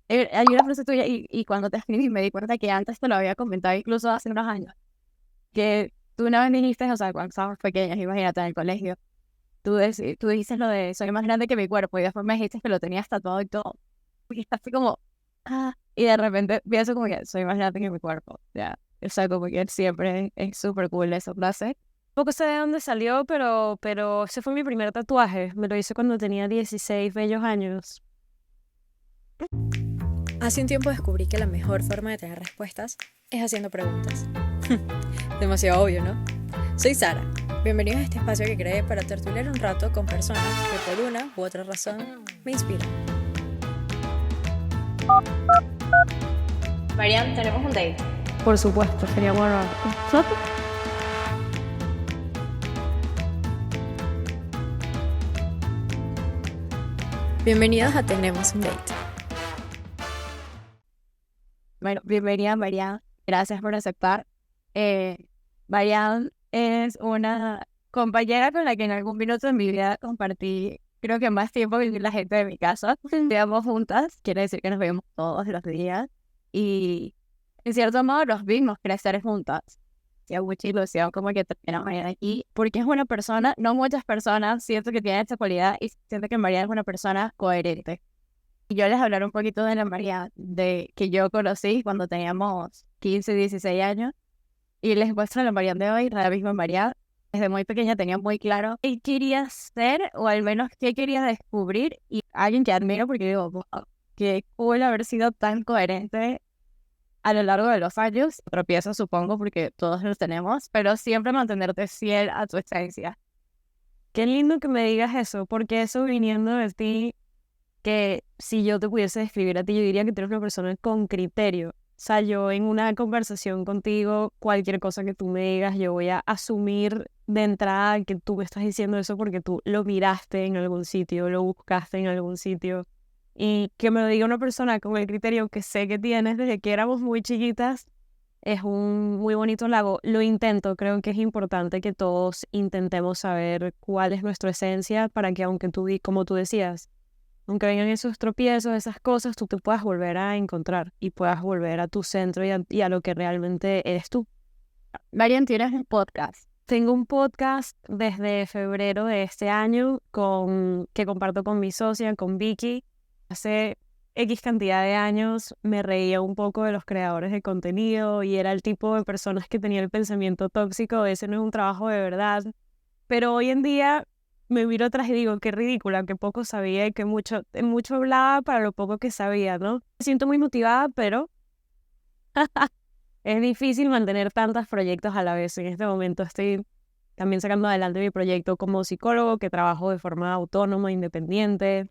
Hay una frase tuya y cuando te escribí me di cuenta que antes te lo había comentado incluso hace unos años, que tú una vez dijiste, o sea, cuando estábamos pequeños, imagínate, en el colegio, tú dices lo de soy más grande que mi cuerpo y después me dijiste que lo tenías tatuado y todo. Y está así como, y de repente pienso como que soy más grande que mi cuerpo, ya. O sea, como que siempre es súper cool esa frase. Poco sé de dónde salió, pero ese fue mi primer tatuaje. Me lo hice cuando tenía 16 bellos años. Hace un tiempo descubrí que la mejor forma de tener respuestas es haciendo preguntas. Demasiado obvio, ¿no? Soy Sara. Bienvenidos a este espacio que creé para tertuliar un rato con personas que por una u otra razón me inspiran. Marian, tenemos un date. Por supuesto, sería bueno. Bienvenidos a Tenemos un Date. Bueno, bienvenida, Marian. Gracias por aceptar. Marian es una compañera con la que en algún minuto de mi vida compartí, creo que más tiempo que la gente de mi casa. Estudiamos juntas, quiere decir que nos vemos todos los días. Y en cierto modo nos vimos crecer juntas. Hacía mucha ilusión como que terminamos Marian aquí, porque es una persona, no muchas personas siento que tienen esta cualidad y siento que Marian es una persona coherente. Y yo les hablaré un poquito de la María de que yo conocí cuando teníamos 15, 16 años. Y les muestro la María de hoy, la misma María. Desde muy pequeña tenía muy claro qué quería ser o al menos qué quería descubrir. Y alguien que admiro porque digo, wow, qué cool haber sido tan coherente a lo largo de los años. Tropiezos supongo porque todos los tenemos, pero siempre mantenerte fiel a tu esencia. Qué lindo que me digas eso, porque eso viniendo de ti, que si yo te pudiese describir a ti, yo diría que tú eres una persona con criterio. O sea, yo en una conversación contigo, cualquier cosa que tú me digas, yo voy a asumir de entrada que tú me estás diciendo eso porque tú lo miraste en algún sitio, lo buscaste en algún sitio. Y que me lo diga una persona con el criterio que sé que tienes desde que éramos muy chiquitas, es un muy bonito halago. Lo intento, creo que es importante que todos intentemos saber cuál es nuestra esencia para que aunque como tú decías, aunque vengan esos tropiezos, esas cosas, tú te puedas volver a encontrar y puedas volver a tu centro y a lo que realmente eres tú. Marian, tienes un podcast. Tengo un podcast desde febrero de este año que comparto con mi socia, con Vicky. Hace X cantidad de años me reía un poco de los creadores de contenido y era el tipo de personas que tenía el pensamiento tóxico, ese no es un trabajo de verdad. Pero hoy en día me miro atrás y digo, qué ridícula, que poco sabía y que mucho hablaba para lo poco que sabía, ¿no? Me siento muy motivada, pero es difícil mantener tantos proyectos a la vez. En este momento estoy también sacando adelante mi proyecto como psicólogo, que trabajo de forma autónoma, independiente,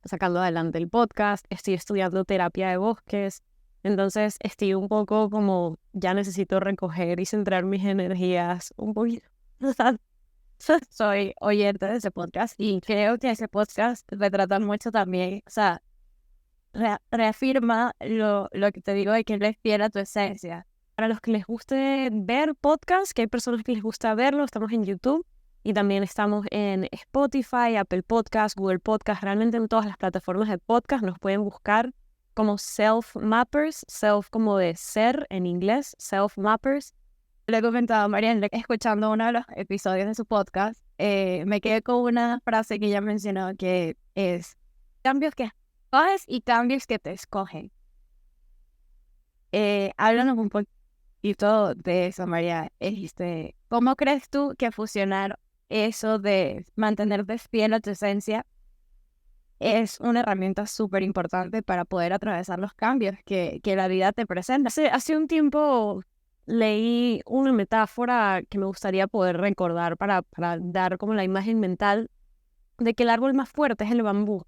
sacando adelante el podcast, estoy estudiando terapia de bosques. Entonces estoy un poco como ya necesito recoger y centrar mis energías un poquito. Soy oyente de ese podcast y creo que ese podcast retrata mucho también, o sea, reafirma lo que te digo de que eres fiel a tu esencia. Para los que les guste ver podcasts, que hay personas que les gusta verlo, estamos en YouTube y también estamos en Spotify, Apple Podcasts, Google Podcasts, realmente en todas las plataformas de podcast nos pueden buscar como Self Mappers, self como de ser en inglés, Self Mappers. Le he comentado a Marianne, escuchando uno de los episodios de su podcast, me quedé con una frase que ella mencionó que es cambios que escoges y cambios que te escogen. Háblanos un poquito de eso, María. ¿Cómo crees tú que fusionar eso de mantenerte fiel a tu esencia es una herramienta súper importante para poder atravesar los cambios que la vida te presenta? Hace un tiempo leí una metáfora que me gustaría poder recordar para dar como la imagen mental de que el árbol más fuerte es el bambú.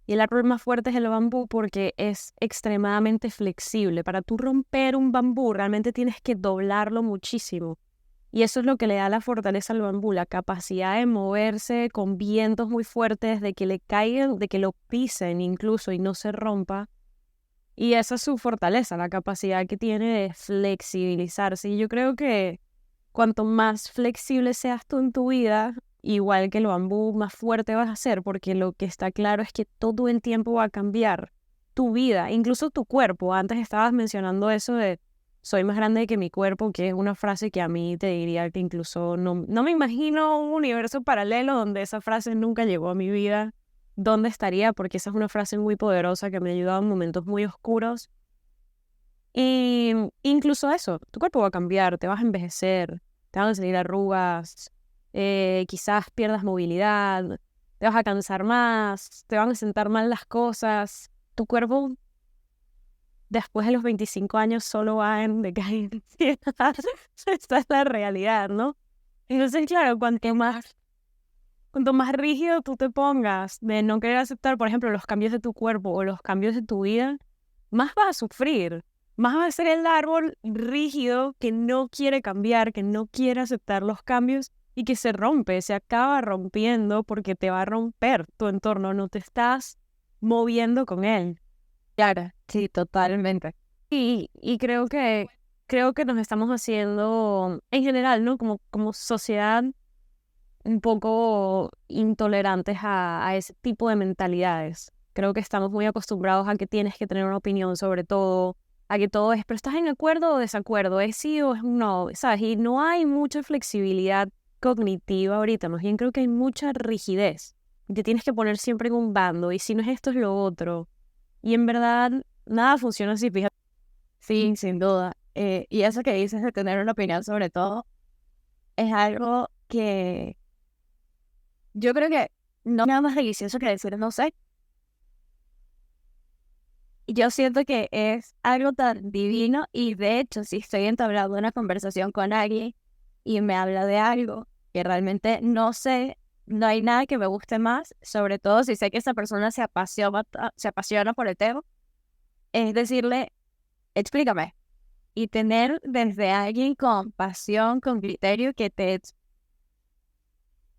Y el árbol más fuerte es el bambú porque es extremadamente flexible. Para tú romper un bambú realmente tienes que doblarlo muchísimo. Y eso es lo que le da la fortaleza al bambú, la capacidad de moverse con vientos muy fuertes, de que le caigan, de que lo pisen incluso y no se rompa. Y esa es su fortaleza, la capacidad que tiene de flexibilizarse. Y yo creo que cuanto más flexible seas tú en tu vida, igual que el bambú, más fuerte vas a ser, porque lo que está claro es que todo el tiempo va a cambiar. tu vida, incluso tu cuerpo. Antes estabas mencionando eso de soy más grande que mi cuerpo, que es una frase que a mí te diría que incluso no me imagino un universo paralelo donde esa frase nunca llegó a mi vida. ¿Dónde estaría? Porque esa es una frase muy poderosa que me ha ayudado en momentos muy oscuros. Y incluso eso, tu cuerpo va a cambiar, te vas a envejecer, te van a salir arrugas, quizás pierdas movilidad, te vas a cansar más, te van a sentar mal las cosas. Tu cuerpo después de los 25 años solo va en decadencia. Esta es la realidad, ¿no? Entonces, claro, cuanto más rígido tú te pongas de no querer aceptar, por ejemplo, los cambios de tu cuerpo o los cambios de tu vida, más vas a sufrir. Más va a ser el árbol rígido que no quiere cambiar, que no quiere aceptar los cambios y que se rompe, se acaba rompiendo porque te va a romper tu entorno, no te estás moviendo con él. Claro, sí, totalmente. Y creo que nos estamos haciendo, en general, ¿no? Como sociedad, un poco intolerantes a ese tipo de mentalidades. Creo que estamos muy acostumbrados a que tienes que tener una opinión sobre todo, a que todo es, pero ¿estás en acuerdo o desacuerdo? ¿Es sí o es no? ¿Sabes? Y no hay mucha flexibilidad cognitiva ahorita, más bien creo que hay mucha rigidez. Te tienes que poner siempre en un bando, y si no es esto, es lo otro. Y en verdad, nada funciona así, fíjate. Sí, sin duda. Y eso que dices de tener una opinión sobre todo es algo que yo creo que no es nada más delicioso que decir no sé. Yo siento que es algo tan divino y de hecho si estoy entablando una conversación con alguien y me habla de algo que realmente no sé, no hay nada que me guste más, sobre todo si sé que esa persona se apasiona por el tema, es decirle, explícame. Y tener desde alguien con pasión, con criterio, que te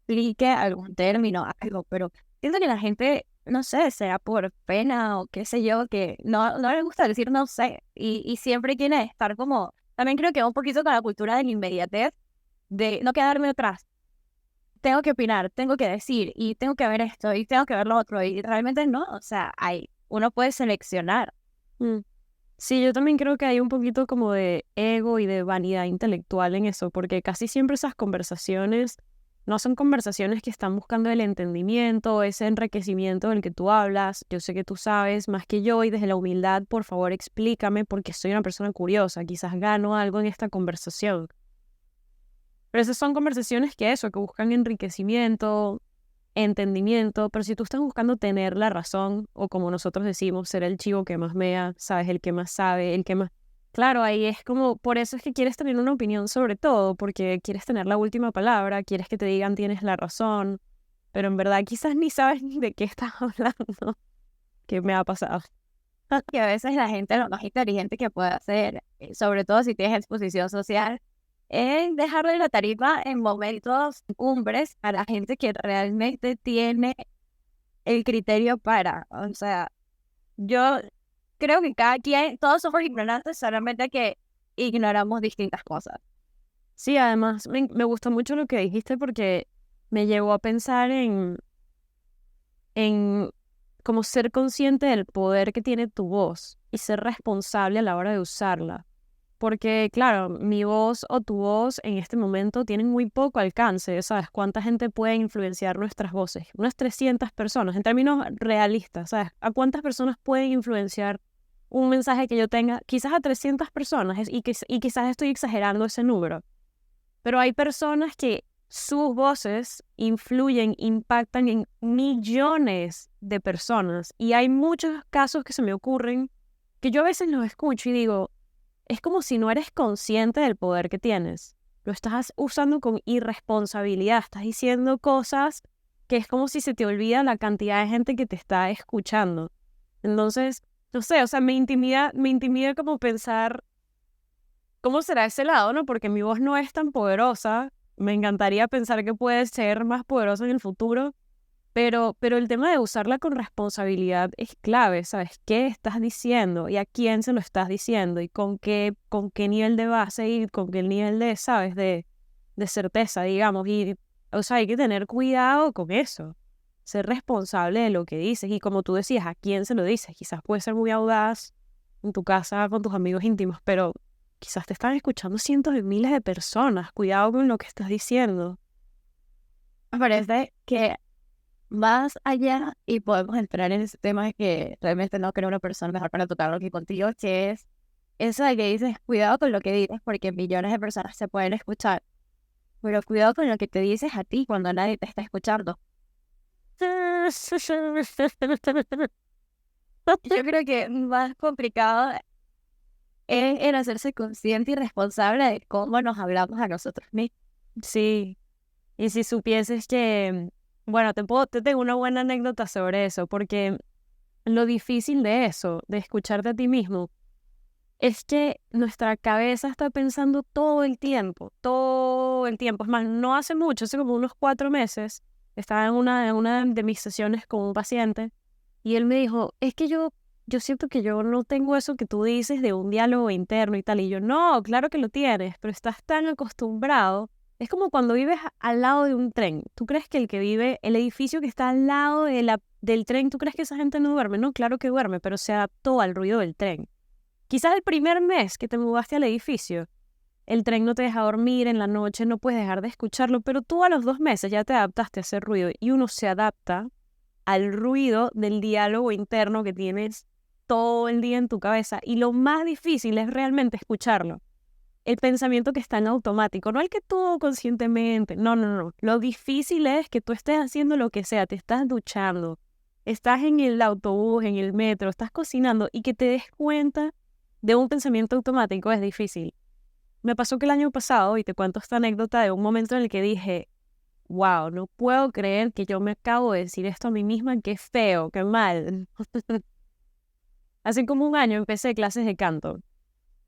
explique algún término, algo, pero siento que la gente, no sé, sea por pena o qué sé yo, que no le gusta decir no sé, y siempre quiere estar como, también creo que un poquito con la cultura de la inmediatez, de no quedarme atrás, tengo que opinar, tengo que decir, y tengo que ver esto, y tengo que ver lo otro, y realmente no, o sea, uno puede seleccionar. Mm. Sí, yo también creo que hay un poquito como de ego y de vanidad intelectual en eso, porque casi siempre esas conversaciones no son conversaciones que están buscando el entendimiento, ese enriquecimiento del que tú hablas. Yo sé que tú sabes más que yo y desde la humildad, por favor, explícame porque soy una persona curiosa, quizás gano algo en esta conversación. Pero esas son conversaciones que buscan enriquecimiento, entendimiento, pero si tú estás buscando tener la razón, o como nosotros decimos, ser el chivo que más mea, sabes, el que más sabe, el que más... Claro, ahí es como, por eso es que quieres tener una opinión sobre todo, porque quieres tener la última palabra, quieres que te digan tienes la razón, pero en verdad quizás ni sabes ni de qué estás hablando, que me ha pasado. Que a veces la gente lo más inteligente que puede hacer, sobre todo si tienes exposición social, es dejarle la tarifa en momentos cumbres a la gente que realmente tiene el criterio para, o sea, yo creo que cada quien, todos somos ignorantes, solamente que ignoramos distintas cosas. Sí, además me gustó mucho lo que dijiste porque me llevó a pensar en como ser consciente del poder que tiene tu voz y ser responsable a la hora de usarla. Porque, claro, mi voz o tu voz en este momento tienen muy poco alcance, ¿sabes? ¿Cuánta gente puede influenciar nuestras voces? Unas 300 personas, en términos realistas, ¿sabes? ¿A cuántas personas pueden influenciar un mensaje que yo tenga? Quizás a 300 personas, y quizás estoy exagerando ese número. Pero hay personas que sus voces influyen, impactan en millones de personas. Y hay muchos casos que se me ocurren que yo a veces los escucho y digo, es como si no eres consciente del poder que tienes. Lo estás usando con irresponsabilidad. Estás diciendo cosas que es como si se te olvida la cantidad de gente que te está escuchando. Entonces, no sé, o sea, me intimida como pensar cómo será ese lado, ¿no? Porque mi voz no es tan poderosa. Me encantaría pensar que puede ser más poderosa en el futuro. Pero el tema de usarla con responsabilidad es clave, ¿sabes? ¿Qué estás diciendo y a quién se lo estás diciendo y con qué nivel de base y con qué nivel de, ¿sabes? De certeza, digamos. Y, o sea, hay que tener cuidado con eso. ser responsable de lo que dices. Y como tú decías, ¿a quién se lo dices? Quizás puede ser muy audaz en tu casa con tus amigos íntimos, pero quizás te están escuchando cientos de miles de personas. Cuidado con lo que estás diciendo. Me parece que más allá, y podemos entrar en ese tema de que realmente no creo una persona mejor para tocarlo que contigo, que es eso de que dices, cuidado con lo que dices, porque millones de personas se pueden escuchar, pero cuidado con lo que te dices a ti cuando nadie te está escuchando. Yo creo que más complicado es el hacerse consciente y responsable de cómo nos hablamos a nosotros mismos. Sí, y si supieses que, bueno, te tengo una buena anécdota sobre eso, porque lo difícil de eso, de escucharte a ti mismo, es que nuestra cabeza está pensando todo el tiempo, todo el tiempo. Es más, no hace mucho, hace como unos 4 meses, estaba en una de mis sesiones con un paciente y él me dijo, es que yo siento que yo no tengo eso que tú dices de un diálogo interno y tal. Y yo, no, claro que lo tienes, pero estás tan acostumbrado. Es como cuando vives al lado de un tren. ¿Tú crees que el edificio que está al lado del tren, tú crees que esa gente no duerme? No, claro que duerme, pero se adaptó al ruido del tren. Quizás el primer mes que te mudaste al edificio, el tren no te deja dormir en la noche, no puedes dejar de escucharlo, pero tú a los 2 meses ya te adaptaste a ese ruido y uno se adapta al ruido del diálogo interno que tienes todo el día en tu cabeza. Y lo más difícil es realmente escucharlo. El pensamiento que está en automático, no el que tú conscientemente, no. Lo difícil es que tú estés haciendo lo que sea, te estás duchando, estás en el autobús, en el metro, estás cocinando y que te des cuenta de un pensamiento automático es difícil. Me pasó que el año pasado, y te cuento esta anécdota de un momento en el que dije, wow, no puedo creer que yo me acabo de decir esto a mí misma, qué feo, qué mal. Hace como un año empecé clases de canto.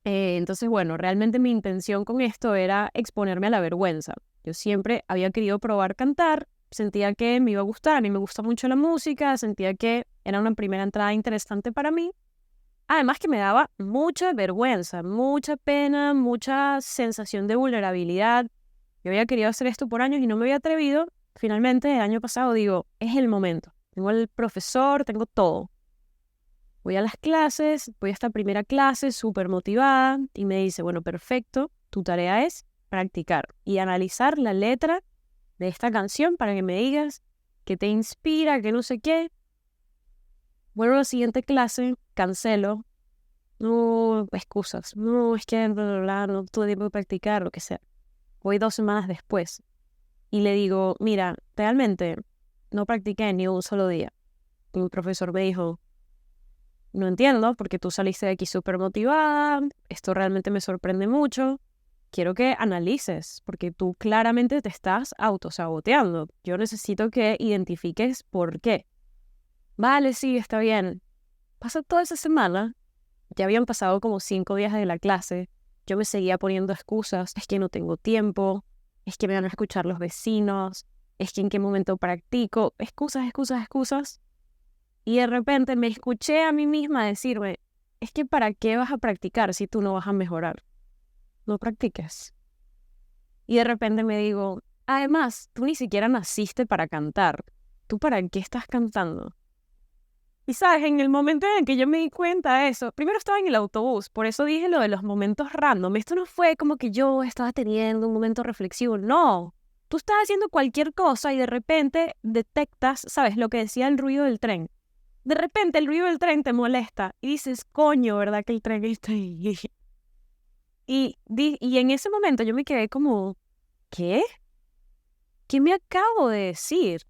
Entonces, bueno, realmente mi intención con esto era exponerme a la vergüenza. Yo siempre había querido probar cantar, sentía que me iba a gustar, a mí me gusta mucho la música, sentía que era una primera entrada interesante para mí. Además que me daba mucha vergüenza, mucha pena, mucha sensación de vulnerabilidad. Yo había querido hacer esto por años y no me había atrevido. Finalmente, el año pasado digo, es el momento. Tengo el profesor, tengo todo. Voy a las clases, voy a esta primera clase súper motivada y me dice, bueno, perfecto, tu tarea es practicar y analizar la letra de esta canción para que me digas qué te inspira, qué no sé qué. Bueno, la siguiente clase, cancelo. No, excusas. No, es que no tuve tiempo de practicar, lo que sea. Voy 2 semanas después y le digo, mira, realmente no practiqué ni un solo día. Y mi profesor me dijo, no entiendo, porque tú saliste de aquí súper motivada, esto realmente me sorprende mucho. Quiero que analices, porque tú claramente te estás autosaboteando. Yo necesito que identifiques por qué. Vale, sí, está bien. Pasa toda esa semana, ya habían pasado como 5 días de la clase, yo me seguía poniendo excusas, es que no tengo tiempo, es que me van a escuchar los vecinos, es que en qué momento practico, excusas. Y de repente me escuché a mí misma decirme, es que ¿para qué vas a practicar si tú no vas a mejorar? No practiques. Y de repente me digo, además, tú ni siquiera naciste para cantar. ¿Tú para qué estás cantando? Y sabes, en el momento en el que yo me di cuenta de eso, primero estaba en el autobús, por eso dije lo de los momentos random. Esto no fue como que yo estaba teniendo un momento reflexivo, no. Tú estás haciendo cualquier cosa y de repente detectas, ¿sabes? Lo que decía el ruido del tren. De repente el ruido del tren te molesta y dices, coño, ¿verdad que el tren está ahí? Y en ese momento yo me quedé como, ¿qué? ¿Qué me acabo de decir?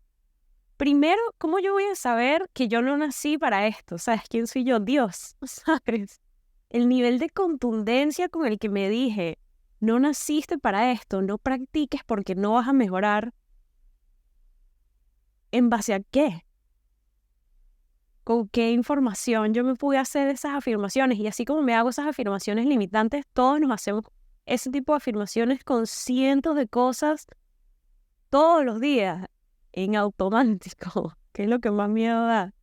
Primero, ¿cómo yo voy a saber que yo no nací para esto? ¿Sabes quién soy yo? Dios, ¿sabes? El nivel de contundencia con el que me dije, no naciste para esto, no practiques porque no vas a mejorar. ¿En base a qué? ¿Con qué información yo me pude hacer esas afirmaciones? Y así como me hago esas afirmaciones limitantes, todos nos hacemos ese tipo de afirmaciones con cientos de cosas todos los días, en automático, que es lo que más miedo da.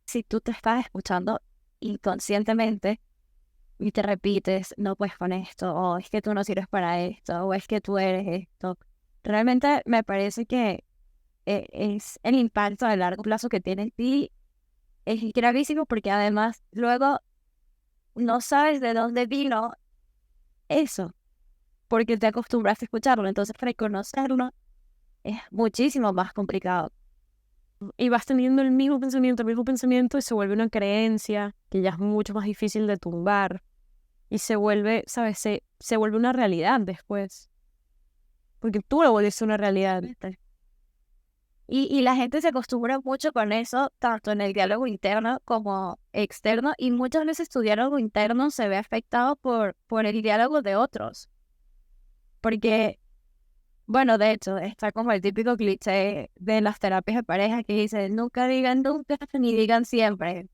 Si tú te estás escuchando inconscientemente y te repites, no puedes con esto, o es que tú no sirves para esto, o es que tú eres esto, realmente me parece que es el impacto a largo plazo que tiene en ti. Es gravísimo porque además luego no sabes de dónde vino eso, porque te acostumbraste a escucharlo. Entonces reconocerlo es muchísimo más complicado. Y vas teniendo el mismo pensamiento y se vuelve una creencia que ya es mucho más difícil de tumbar. Y se vuelve, ¿sabes? Se vuelve una realidad después. Porque tú lo vuelves una realidad. Y la gente se acostumbra mucho con eso, tanto en el diálogo interno como externo, y muchas veces tu diálogo interno se ve afectado por el diálogo de otros. Porque, bueno, de hecho, está como el típico cliché de las terapias de pareja que dice, nunca digan nunca, ni digan siempre.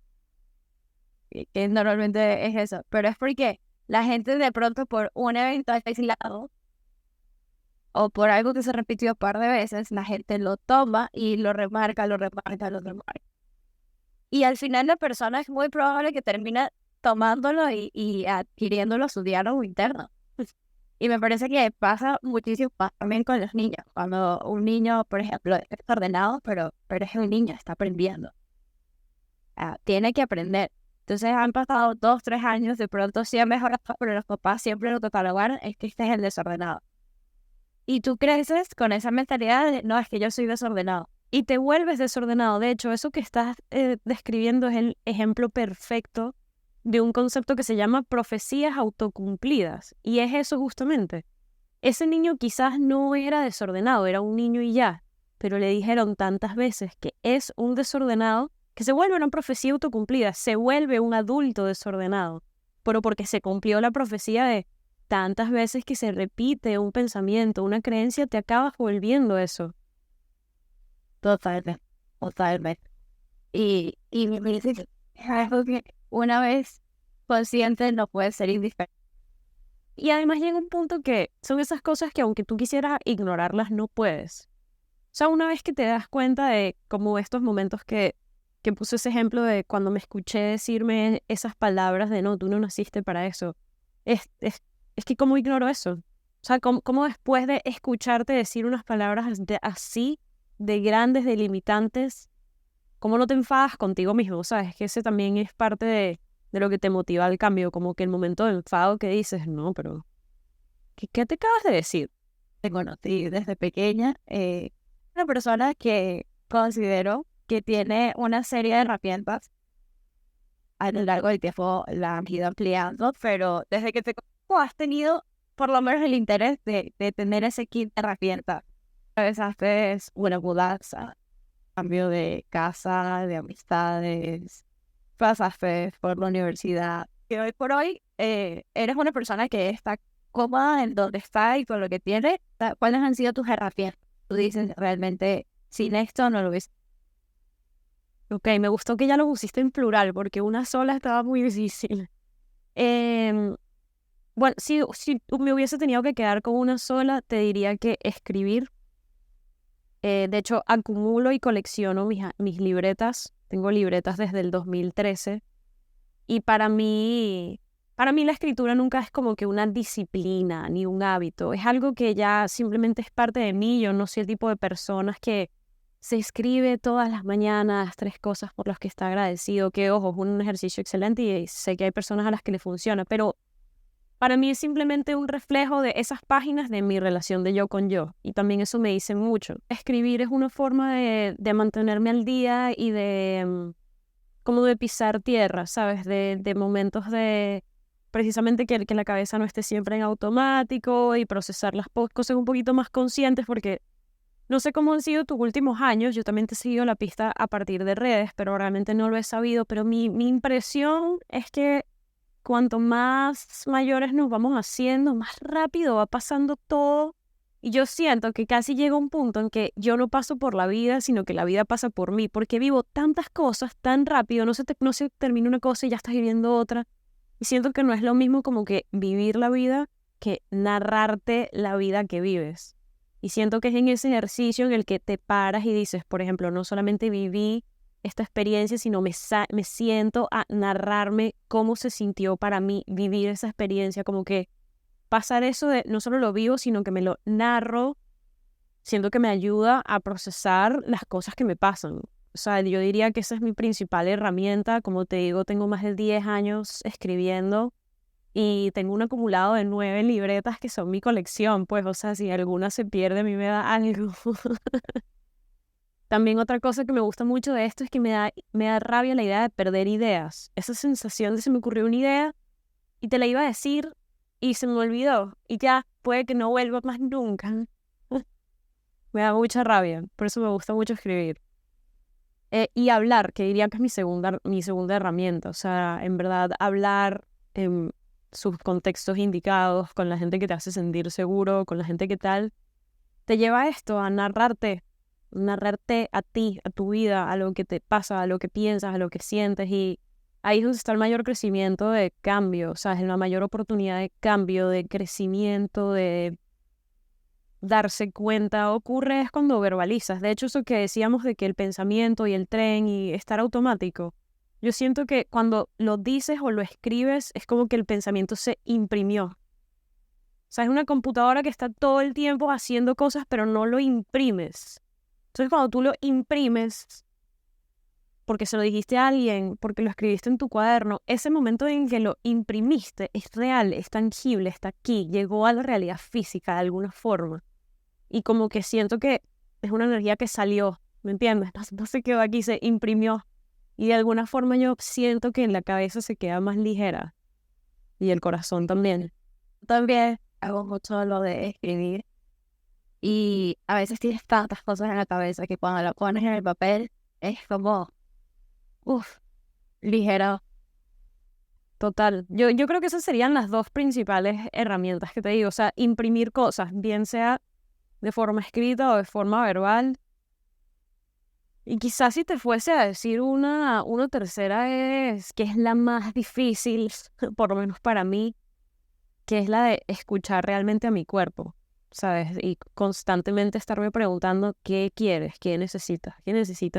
Que normalmente es eso. Pero es porque la gente de pronto por un evento aislado o por algo que se repitió un par de veces, la gente lo toma y lo remarca. Y al final la persona es muy probable que termine tomándolo y adquiriéndolo a su diálogo interno. Y me parece que pasa muchísimo también con los niños. Cuando un niño, por ejemplo, es desordenado, pero es un niño, está aprendiendo. Tiene que aprender. Entonces han pasado 2, 3 años, de pronto sí han mejorado, pero los papás siempre lo catalogaron, es que este es el desordenado. Y tú creces con esa mentalidad de, no, es que yo soy desordenado. Y te vuelves desordenado. De hecho, eso que estás describiendo es el ejemplo perfecto de un concepto que se llama profecías autocumplidas. Y es eso justamente. Ese niño quizás no era desordenado, era un niño y ya. Pero le dijeron tantas veces que es un desordenado que se vuelve una profecía autocumplida. Se vuelve un adulto desordenado. Pero porque se cumplió la profecía de tantas veces que se repite un pensamiento, una creencia, te acabas volviendo eso. Totalmente. Y me parece que es algo que una vez consciente no puede ser indiferente. Y además llega un punto que son esas cosas que aunque tú quisieras ignorarlas, no puedes. O sea, una vez que te das cuenta de como estos momentos que puse ese ejemplo de cuando me escuché decirme esas palabras de no, tú no naciste para eso. Es que ¿cómo ignoro eso? O sea, ¿cómo después de escucharte decir unas palabras así, de grandes, delimitantes, cómo no te enfadas contigo mismo? ¿Sabes? Que ese también es parte de lo que te motiva al cambio, como que el momento de enfado que dices, no, pero ¿qué te acabas de decir? Te conocí desde pequeña, una persona que considero que tiene una serie de herramientas. A lo largo del tiempo la han ido ampliando, pero desde que te conozco has tenido por lo menos el interés de tener ese kit de herramientas. Haces una mudanza, cambio de casa, de amistades, pasaste por la universidad. Y hoy por hoy eres una persona que está cómoda en donde está y con lo que tiene. ¿Cuáles han sido tus herramientas? Tú dices, realmente, sin esto no lo ves. Ok, me gustó que ya lo pusiste en plural, porque una sola estaba muy difícil. Bueno, si me hubiese tenido que quedar con una sola, te diría que escribir. De hecho, acumulo y colecciono mis libretas. Tengo libretas desde el 2013. Y para mí la escritura nunca es como que una disciplina ni un hábito. Es algo que ya simplemente es parte de mí. Yo no soy el tipo de personas que se escribe todas las mañanas 3 cosas por las que está agradecido. Que, ojo, es un ejercicio excelente y sé que hay personas a las que le funciona. Pero para mí es simplemente un reflejo de esas páginas de mi relación de yo con yo. Y también eso me dice mucho. Escribir es una forma de mantenerme al día y de como de pisar tierra, ¿sabes? De momentos de precisamente que la cabeza no esté siempre en automático y procesar las cosas un poquito más conscientes, porque no sé cómo han sido tus últimos años. Yo también te he seguido la pista a partir de redes, pero realmente no lo he sabido. Pero mi impresión es que cuanto más mayores nos vamos haciendo, más rápido va pasando todo. Y yo siento que casi llega un punto en que yo no paso por la vida, sino que la vida pasa por mí, porque vivo tantas cosas tan rápido, no se termina una cosa y ya estás viviendo otra. Y siento que no es lo mismo como que vivir la vida que narrarte la vida que vives. Y siento que es en ese ejercicio en el que te paras y dices, por ejemplo, no solamente viví esta experiencia, sino me siento a narrarme cómo se sintió para mí vivir esa experiencia, como que pasar eso de no solo lo vivo, sino que me lo narro siento que me ayuda a procesar las cosas que me pasan. O sea, yo diría que esa es mi principal herramienta. Como te digo, tengo más de 10 años escribiendo y tengo un acumulado de 9 libretas que son mi colección. Pues, o sea, si alguna se pierde, a mí me da algo. También otra cosa que me gusta mucho de esto es que me da rabia la idea de perder ideas. Esa sensación de se me ocurrió una idea y te la iba a decir y se me olvidó y ya puede que no vuelva más nunca. Me da mucha rabia, por eso me gusta mucho escribir. Y hablar, que diría que es mi segunda herramienta. O sea, en verdad, hablar en sus contextos indicados, con la gente que te hace sentir seguro, con la gente que tal, te lleva a esto, a narrarte a ti, a tu vida, a lo que te pasa, a lo que piensas, a lo que sientes. Y ahí es donde está el mayor crecimiento de cambio, o sea, es la mayor oportunidad de cambio, de crecimiento, de darse cuenta. Ocurre es cuando verbalizas. De hecho, eso que decíamos de que el pensamiento y el tren y estar automático, yo siento que cuando lo dices o lo escribes es como que el pensamiento se imprimió. O sea, es una computadora que está todo el tiempo haciendo cosas, pero no lo imprimes. Entonces, cuando tú lo imprimes, porque se lo dijiste a alguien, porque lo escribiste en tu cuaderno, ese momento en que lo imprimiste es real, es tangible, está aquí, llegó a la realidad física de alguna forma. Y como que siento que es una energía que salió, ¿me entiendes? No se quedó aquí, se imprimió. Y de alguna forma yo siento que en la cabeza se queda más ligera. Y el corazón también. También hago mucho lo de escribir y a veces tienes tantas cosas en la cabeza que cuando lo pones en el papel es como, uff, ligero. Total. Yo creo que esas serían las dos principales herramientas que te digo. O sea, imprimir cosas, bien sea de forma escrita o de forma verbal. Y quizás si te fuese a decir una tercera es que es la más difícil, por lo menos para mí, que es la de escuchar realmente a mi cuerpo, ¿sabes? Y constantemente estarme preguntando qué quieres, qué necesitas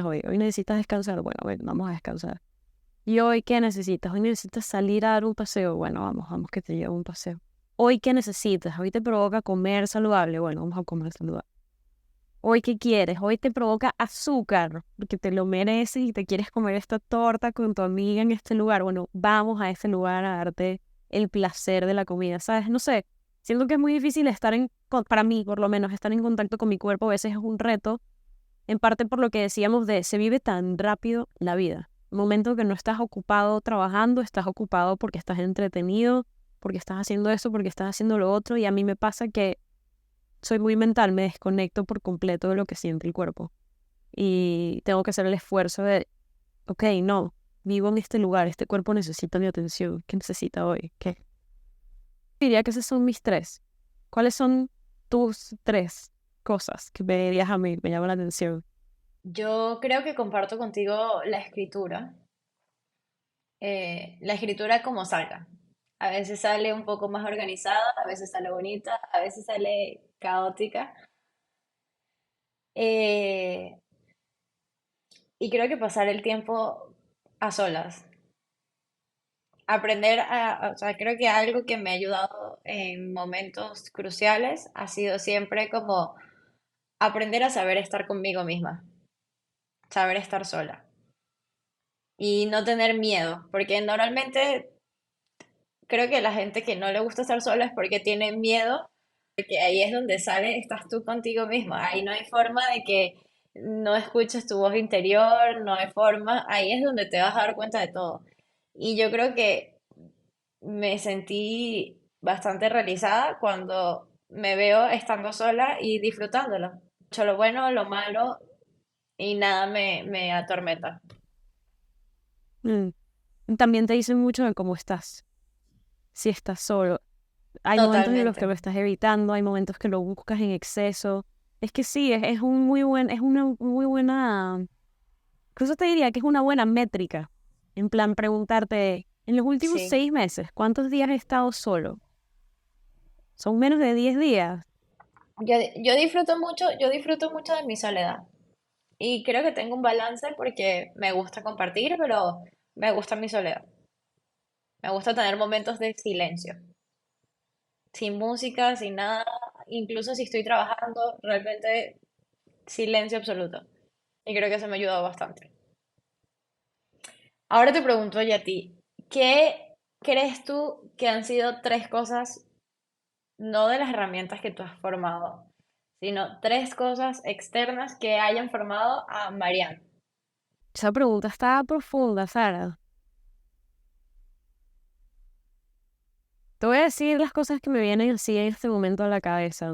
hoy. Hoy necesitas descansar, bueno, a ver, vamos a descansar. ¿Y hoy qué necesitas? Hoy necesitas salir a dar un paseo, bueno, vamos que te llevo un paseo. ¿Hoy qué necesitas? Hoy te provoca comer saludable, bueno, vamos a comer saludable. Hoy qué quieres, hoy te provoca azúcar, porque te lo mereces y te quieres comer esta torta con tu amiga en este lugar. Bueno, vamos a este lugar a darte el placer de la comida, ¿sabes? No sé, siento que es muy difícil para mí por lo menos, estar en contacto con mi cuerpo. A veces es un reto, en parte por lo que decíamos de se vive tan rápido la vida. Un momento que no estás ocupado trabajando, estás ocupado porque estás entretenido, porque estás haciendo eso, porque estás haciendo lo otro. Y a mí me pasa que soy muy mental, me desconecto por completo de lo que siente el cuerpo. Y tengo que hacer el esfuerzo de, ok, no, vivo en este lugar, este cuerpo necesita mi atención. ¿Qué necesita hoy? ¿Qué? Diría que esos son mis tres. ¿Cuáles son tus tres cosas que me dirías a mí, me llaman la atención? Yo creo que comparto contigo la escritura como salga. A veces sale un poco más organizada, a veces sale bonita, a veces sale caótica. Eh, y creo que pasar el tiempo a solas, o sea, creo que algo que me ha ayudado en momentos cruciales ha sido siempre como aprender a saber estar conmigo misma, saber estar sola y no tener miedo, porque normalmente creo que la gente que no le gusta estar sola es porque tiene miedo, porque ahí es donde sale, estás tú contigo misma, ahí no hay forma de que no escuches tu voz interior, no hay forma, ahí es donde te vas a dar cuenta de todo. Y yo creo que me sentí bastante realizada cuando me veo estando sola y disfrutándolo. Mucho lo bueno, lo malo y nada me atormenta. Mm. También te dicen mucho de cómo estás, si estás solo. Hay momentos en los que Totalmente. lo estás evitando, hay momentos que lo buscas en exceso. Es que sí, es una muy buena, incluso te diría que es una buena métrica. En plan, preguntarte, en los últimos Sí. 6 meses, ¿cuántos días he estado solo? Son menos de 10 días. Yo disfruto mucho de mi soledad. Y creo que tengo un balance porque me gusta compartir, pero me gusta mi soledad. Me gusta tener momentos de silencio, sin música, sin nada. incluso si estoy trabajando, realmente silencio absoluto. Y creo que eso me ha ayudado bastante. Ahora te pregunto yo a ti, ¿qué crees tú que han sido tres cosas, no de las herramientas que tú has formado, sino tres cosas externas que hayan formado a Marianne? Esa pregunta está profunda, Sara. Te voy a decir las cosas que me vienen así en este momento a la cabeza.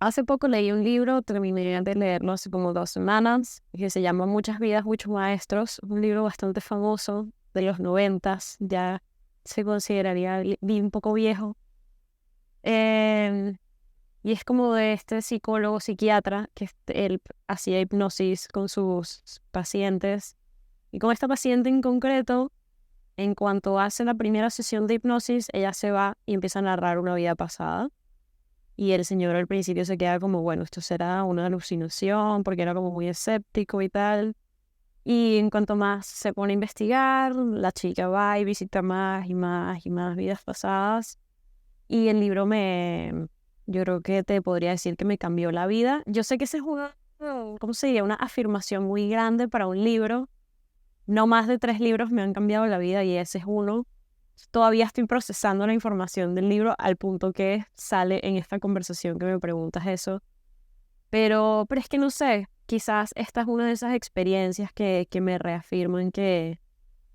Hace poco leí un libro, terminé de leerlo hace como 2 semanas, que se llama Muchas vidas, muchos maestros. Un libro bastante famoso de los 90, ya se consideraría un poco viejo. Y es como de este psicólogo psiquiatra que él hacía hipnosis con sus pacientes. Y con esta paciente en concreto, en cuanto hace la primera sesión de hipnosis, ella se va y empieza a narrar una vida pasada. Y el señor al principio se queda como, bueno, esto será una alucinación, porque era como muy escéptico y tal. Y en cuanto más se pone a investigar, la chica va y visita más y más y más vidas pasadas. Y el libro yo creo que te podría decir que me cambió la vida. Yo sé que ese es una, ¿cómo se diría? Una afirmación muy grande para un libro. No más de 3 libros me han cambiado la vida y ese es uno. Todavía estoy procesando la información del libro al punto que sale en esta conversación que me preguntas eso. Pero es que no sé, quizás esta es una de esas experiencias que me reafirman que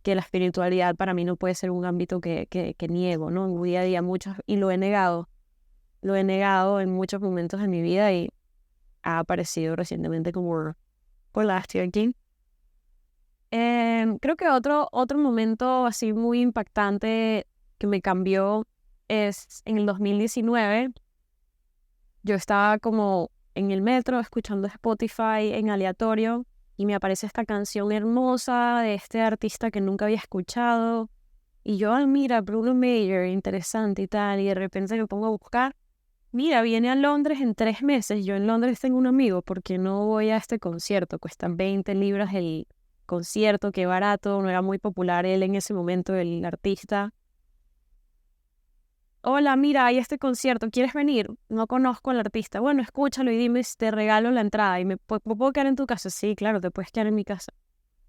la espiritualidad para mí no puede ser un ámbito que niego, ¿no? En mi día a día y lo he negado. Lo he negado en muchos momentos de mi vida y ha aparecido recientemente como, hola, estoy aquí. Creo que otro momento así muy impactante que me cambió es en el 2019. Yo estaba como en el metro escuchando Spotify en aleatorio y me aparece esta canción hermosa de este artista que nunca había escuchado. Y yo, mira, Bruno Mars, interesante y tal. Y de repente me pongo a buscar. Mira, viene a Londres en 3 meses. Yo en Londres tengo un amigo. ¿Por qué no voy a este concierto? Cuestan 20 libras el concierto, qué barato. No era muy popular él en ese momento, el artista. Hola, mira, hay este concierto, ¿quieres venir? No conozco al artista. Bueno, escúchalo y dime si te regalo la entrada. ¿Y me puedo quedar en tu casa? Sí, claro, te puedes quedar en mi casa.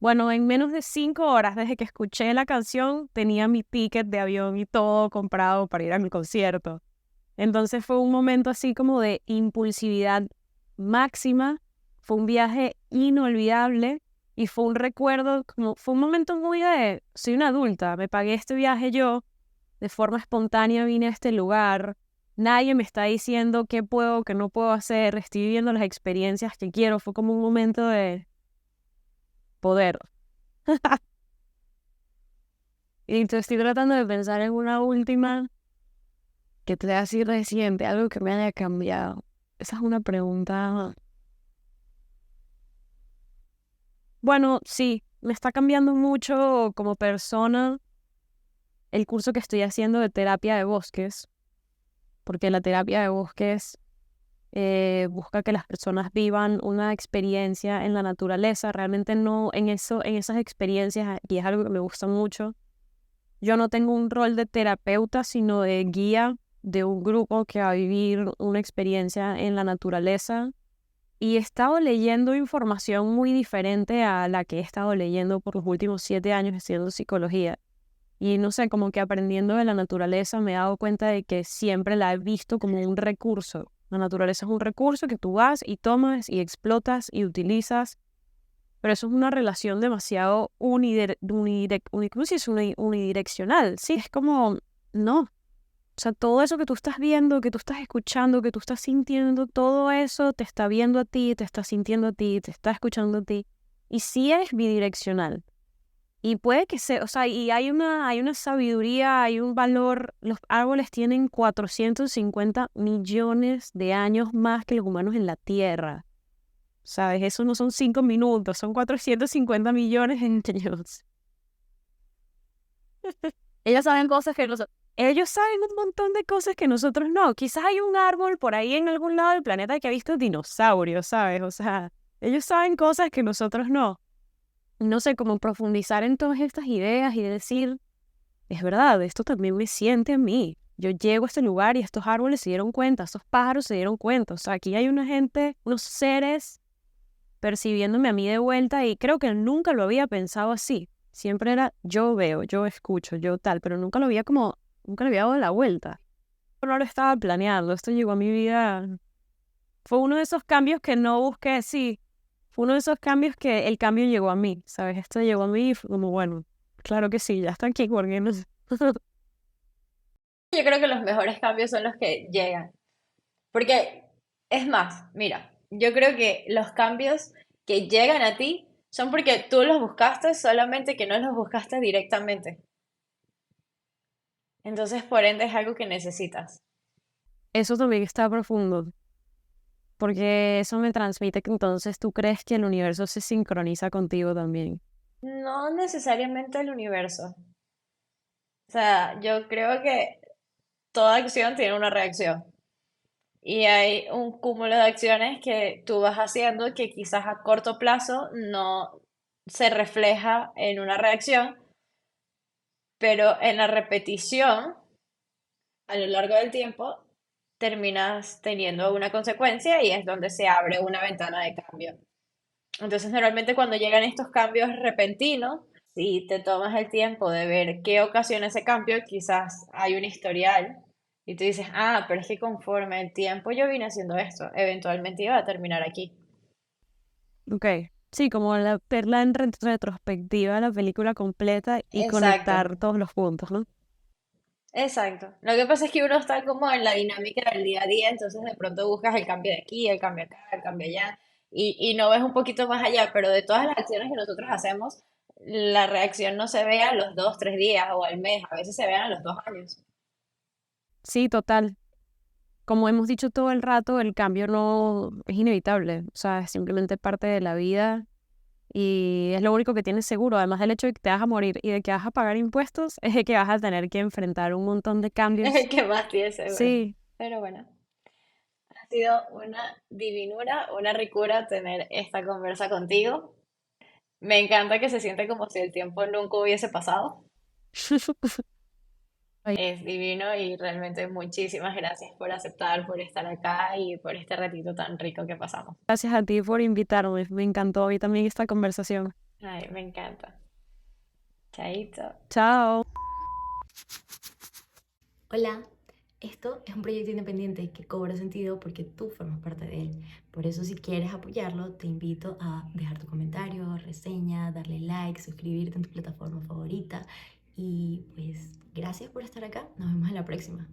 Bueno, en menos de 5 horas desde que escuché la canción, tenía mi ticket de avión y todo comprado para ir a mi concierto. Entonces fue un momento así como de impulsividad máxima. Fue un viaje inolvidable y fue un recuerdo, fue un momento muy de, soy una adulta, me pagué este viaje yo. De forma espontánea vine a este lugar. Nadie me está diciendo qué puedo, qué no puedo hacer. Estoy viviendo las experiencias que quiero. Fue como un momento de poder. Y te estoy tratando de pensar en una última que te así reciente, algo que me haya cambiado. Esa es una pregunta. Bueno, sí, me está cambiando mucho como persona el curso que estoy haciendo de terapia de bosques. Porque la terapia de bosques busca que las personas vivan una experiencia en la naturaleza. Realmente no en esas experiencias, y es algo que me gusta mucho. Yo no tengo un rol de terapeuta, sino de guía de un grupo que va a vivir una experiencia en la naturaleza. Y he estado leyendo información muy diferente a la que he estado leyendo por los últimos 7 años estudiando psicología. Y no sé, como que aprendiendo de la naturaleza me he dado cuenta de que siempre la he visto como un recurso. La naturaleza es un recurso que tú vas y tomas y explotas y utilizas, pero eso es una relación demasiado unidireccional. Sí, es como, no. O sea, todo eso que tú estás viendo, que tú estás escuchando, que tú estás sintiendo, todo eso te está viendo a ti, te está sintiendo a ti, te está escuchando a ti. Y sí es bidireccional. Y puede que sea, o sea, y hay una sabiduría, hay un valor. Los árboles tienen 450 millones de años más que los humanos en la Tierra. ¿Sabes? Eso no son 5 minutos, son 450 millones de años. Ellos saben cosas que nosotros... Ellos saben un montón de cosas que nosotros no. Quizás hay un árbol por ahí en algún lado del planeta que ha visto dinosaurios, ¿sabes? O sea, ellos saben cosas que nosotros no. No sé, cómo profundizar en todas estas ideas y decir, es verdad, esto también me siente a mí. yo llego a este lugar y estos árboles se dieron cuenta, estos pájaros se dieron cuenta. O sea, aquí hay una gente, unos seres percibiéndome a mí de vuelta y creo que nunca lo había pensado así. Siempre era yo veo, yo escucho, yo tal, pero nunca lo había nunca le había dado la vuelta. No lo estaba planeando, esto llegó a mi vida. Fue uno de esos cambios que no busqué, sí. Fue uno de esos cambios que el cambio llegó a mí, ¿sabes? Esto llegó a mí y fue como, bueno, claro que sí, ya está aquí, porque no sé. Yo creo que los mejores cambios son los que llegan. Porque, es más, mira, yo creo que los cambios que llegan a ti son porque tú los buscaste, solamente que no los buscaste directamente. Entonces, por ende, es algo que necesitas. Eso también está profundo, porque eso me transmite que entonces tú crees que el universo se sincroniza contigo también. No necesariamente el universo. O sea, yo creo que toda acción tiene una reacción. Y hay un cúmulo de acciones que tú vas haciendo que quizás a corto plazo no se refleja en una reacción, pero en la repetición, a lo largo del tiempo, terminas teniendo una consecuencia y es donde se abre una ventana de cambio. Entonces, normalmente cuando llegan estos cambios repentinos, si te tomas el tiempo de ver qué ocasiona ese cambio, quizás hay un historial y tú dices, ah, pero es que conforme el tiempo yo vine haciendo esto, eventualmente iba a terminar aquí. Ok, sí, como verla en retrospectiva, la película completa y Exacto, conectar todos los puntos, ¿no? exacto. Lo que pasa es que uno está como en la dinámica del día a día, entonces de pronto buscas el cambio de aquí, el cambio acá, el cambio allá, y no ves un poquito más allá, pero de todas las acciones que nosotros hacemos, la reacción no se ve a los 2, 3 días o al mes, a veces se ve a los 2 años. Sí, total. Como hemos dicho todo el rato, el cambio no es inevitable, o sea, es simplemente parte de la vida y es lo único que tienes seguro, además del hecho de que te vas a morir y de que vas a pagar impuestos, es de que vas a tener que enfrentar un montón de Es el cambios. que más tiene seguro. Sí, Pero bueno, ha sido una divinura, una ricura tener esta conversa contigo. Me encanta que se siente como si el tiempo nunca hubiese pasado. Ay, Es divino y realmente muchísimas gracias por aceptar, por estar acá y por este ratito tan rico que pasamos. gracias a ti por invitarme, me encantó a mí también esta conversación. Ay, me encanta. Chaito. Chao. Hola, esto es un proyecto independiente que cobra sentido porque tú formas parte de él. Por eso si quieres apoyarlo, te invito a dejar tu comentario, reseña, darle like, suscribirte en tu plataforma favorita. Y pues gracias por estar acá. Nos vemos en la próxima.